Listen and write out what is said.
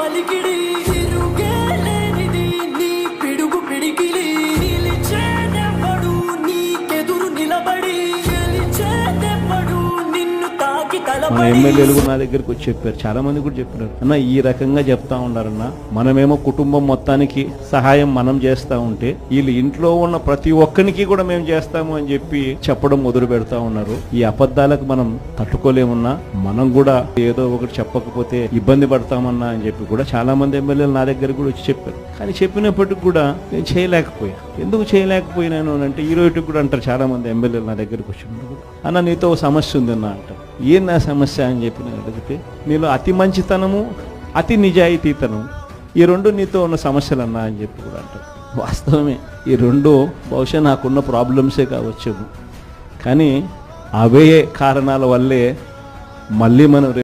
అలికిడి తిరుగేలేనిది నీ పిడుగు పిడికిలి నిలిచేదెవ్వడు నీకెదురు నిలబడి గెలిచేదెవ్వడు నిన్ను తాకి తలపడి. మన ఎమ్మెల్యేలు నా దగ్గరికి వచ్చి చెప్పారు, చాలా మంది కూడా చెప్పారు, అన్న ఈ రకంగా చెప్తా ఉన్నారన్న, మనమేమో కుటుంబం మొత్తానికి సహాయం మనం చేస్తా ఉంటే వీళ్ళు ఇంట్లో ఉన్న ప్రతి ఒక్కరికి కూడా మేము చేస్తాము అని చెప్పి చెప్పడం మొదలు పెడతా ఉన్నారు. ఈ అబద్ధాలకు మనం తట్టుకోలేమన్నా, మనం కూడా ఏదో ఒకటి చెప్పకపోతే ఇబ్బంది పడతామన్నా అని చెప్పి కూడా చాలా మంది ఎమ్మెల్యేలు నా దగ్గర కూడా వచ్చి చెప్పారు. కానీ చెప్పినప్పటికి కూడా నేను చేయలేకపోయా. ఎందుకు చేయలేకపోయినాను అంటే ఈ రోజుకి కూడా అంటారు చాలా మంది ఎమ్మెల్యేలు నా దగ్గరకు వచ్చినప్పుడు, అన్న నీతో సమస్య ఉందన్న అంటారు. ఏం నా సమస్య అని చెప్పి నేను అడిగితే, నీలో అతి మంచితనము అతి నిజాయితీతనం ఈ రెండు నీతో ఉన్న సమస్యలు అన్నా అని చెప్పి కూడా అంటారు. వాస్తవమే, ఈ రెండు బహుశా నాకున్న ప్రాబ్లమ్సే కావచ్చు, కానీ అవే కారణాల వల్లే మళ్ళీ మనం